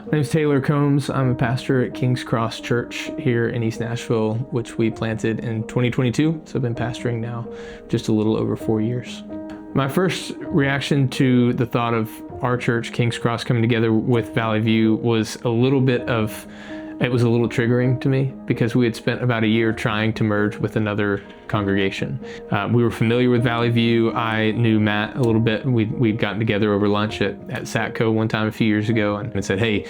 My name is Taylor Combs. I'm a pastor at King's Cross Church here in East Nashville, which we planted in 2022. So I've been pastoring now just a little over 4 years. My first reaction to the thought of our church, King's Cross, coming together with Valley View was a little triggering to me because we had spent about a year trying to merge with another congregation. We were familiar with Valley View. I knew Matt a little bit. We'd gotten together over lunch at Satco one time a few years ago and said, hey,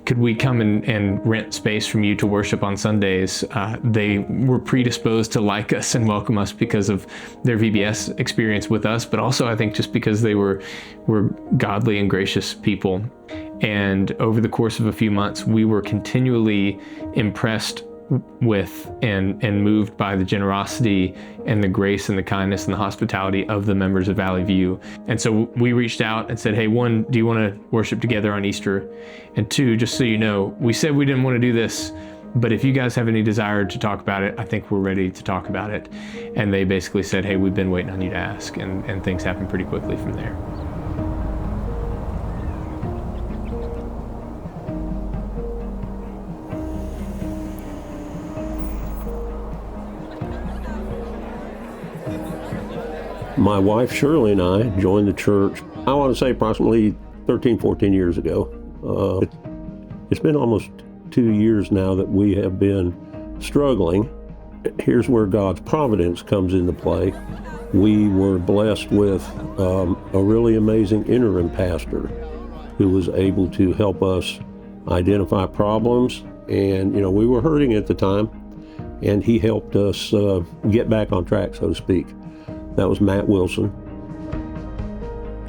could we come and rent space from you to worship on Sundays? They were predisposed to like us and welcome us because of their VBS experience with us, but also I think just because they were godly and gracious people. And over the course of a few months, we were continually impressed with and moved by the generosity and the grace and the kindness and the hospitality of the members of Valley View. And so we reached out and said, hey, one, do you want to worship together on Easter? And two, just so you know, we said we didn't want to do this, but if you guys have any desire to talk about it, I think we're ready to talk about it. And they basically said, hey, we've been waiting on you to ask. And things happened pretty quickly from there. My wife Shirley and I joined the church, I want to say approximately 13, 14 years ago. It's been almost 2 years now that we have been struggling. Here's where God's providence comes into play. We were blessed with a really amazing interim pastor who was able to help us identify problems. And, we were hurting at the time, and he helped us get back on track, so to speak. That was Matt Wilson.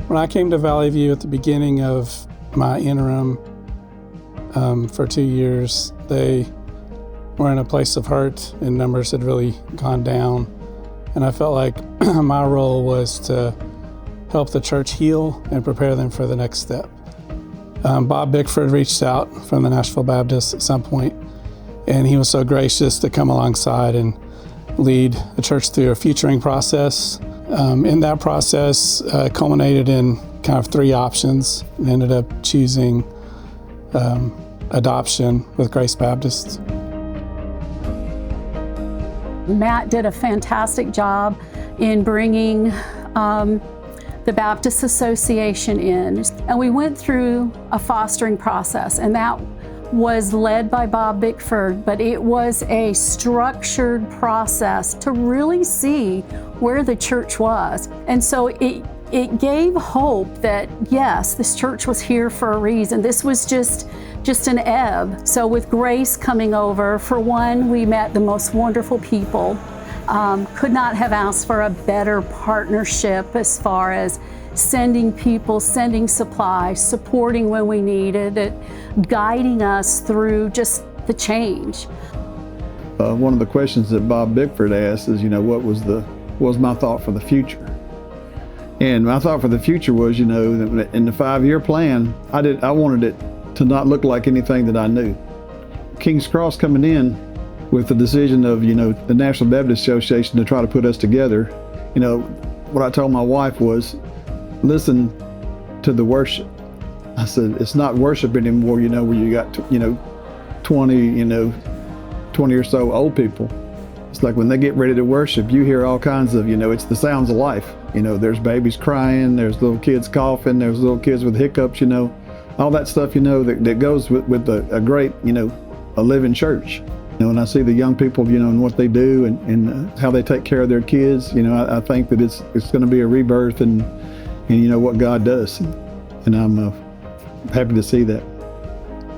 When I came to Valley View at the beginning of my interim for 2 years, they were in a place of hurt and numbers had really gone down. And I felt like my role was to help the church heal and prepare them for the next step. Bob Bickford reached out from the Nashville Baptist at some point, and he was so gracious to come alongside and lead the church through a futuring process. In that process, culminated in kind of 3 options and ended up choosing adoption with Grace Baptist. Matt did a fantastic job in bringing the Baptist Association in, and we went through a fostering process, and that was led by Bob Bickford, but it was a structured process to really see where the church was. And so it gave hope that, yes, this church was here for a reason. This was just an ebb. So with Grace coming over, for one, we met the most wonderful people. Could not have asked for a better partnership as far as sending people, sending supplies, supporting when we needed it, guiding us through just the change. One of the questions that Bob Bickford asked is, what was my thought for the future? And my thought for the future was, in the 5-year plan, I wanted it to not look like anything that I knew. King's Cross coming in with the decision of, the Nashville Baptist Association to try to put us together, what I told my wife was, listen to the worship. I said, it's not worship anymore, where you got, 20 or so old people. It's like when they get ready to worship, you hear all kinds of, it's the sounds of life. There's babies crying, there's little kids coughing, there's little kids with hiccups, all that stuff, that goes with a great, a living church. And I see the young people, and what they do and how they take care of their kids, I think that it's going to be a rebirth and what God does. And I'm happy to see that,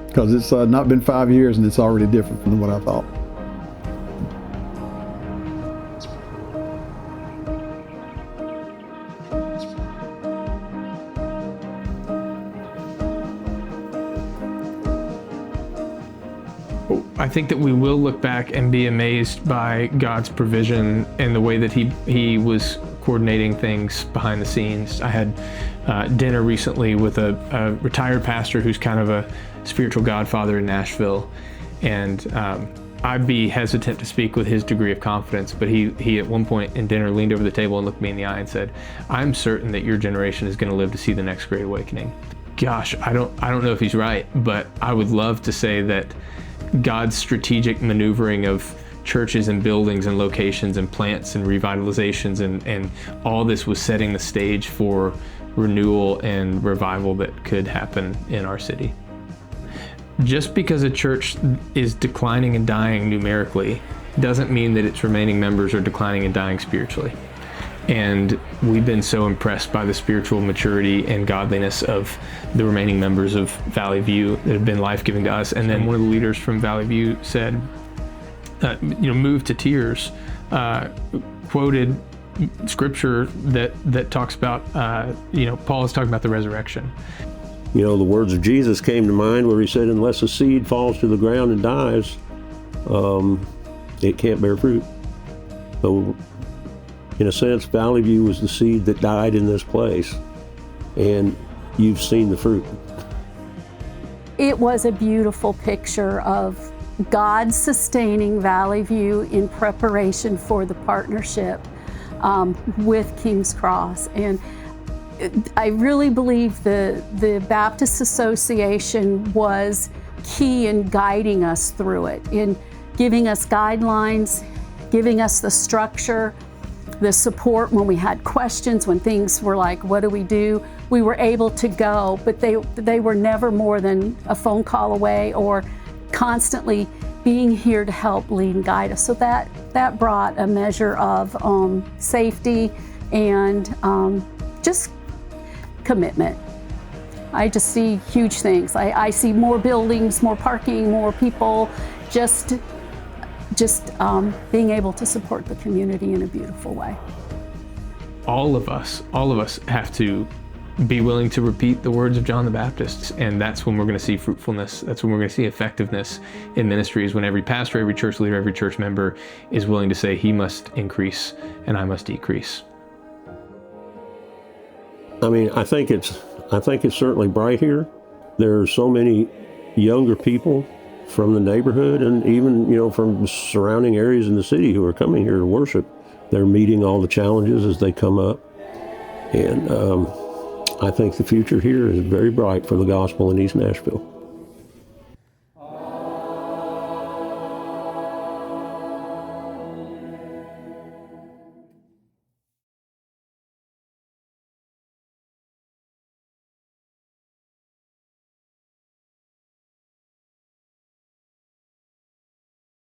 because it's not been 5 years and it's already different from what I thought. I think that we will look back and be amazed by God's provision and the way that he was coordinating things behind the scenes. I had dinner recently with a retired pastor who's kind of a spiritual godfather in Nashville, and I'd be hesitant to speak with his degree of confidence, but he at one point in dinner leaned over the table and looked me in the eye and said, I'm certain that your generation is going to live to see the next Great Awakening. gosh, I don't know if he's right, but I would love to say that God's strategic maneuvering of churches and buildings and locations and plants and revitalizations and all this was setting the stage for renewal and revival that could happen in our city. Just because a church is declining and dying numerically doesn't mean that its remaining members are declining and dying spiritually. And we've been so impressed by the spiritual maturity and godliness of the remaining members of Valley View that have been life-giving to us. And then one of the leaders from Valley View said, moved to tears, quoted scripture that talks about, Paul is talking about the resurrection. The words of Jesus came to mind where he said, unless a seed falls to the ground and dies, it can't bear fruit. So, in a sense, Valley View was the seed that died in this place, and you've seen the fruit. It was a beautiful picture of God sustaining Valley View in preparation for the partnership with King's Cross. And I really believe the Baptist Association was key in guiding us through it, in giving us guidelines, giving us the structure, the support when we had questions, when things were like, what do? We were able to go, but they were never more than a phone call away or constantly being here to help lead and guide us. So that brought a measure of safety and just commitment. I just see huge things. I see more buildings, more parking, more people, just being able to support the community in a beautiful way. All of us have to be willing to repeat the words of John the Baptist, and that's when we're going to see fruitfulness. That's when we're going to see effectiveness in ministries, when every pastor, every church leader, every church member is willing to say, he must increase and I must decrease. I think it's certainly bright here. There are so many younger people from the neighborhood and even, from surrounding areas in the city who are coming here to worship. They're meeting all the challenges as they come up. And I think the future here is very bright for the gospel in East Nashville.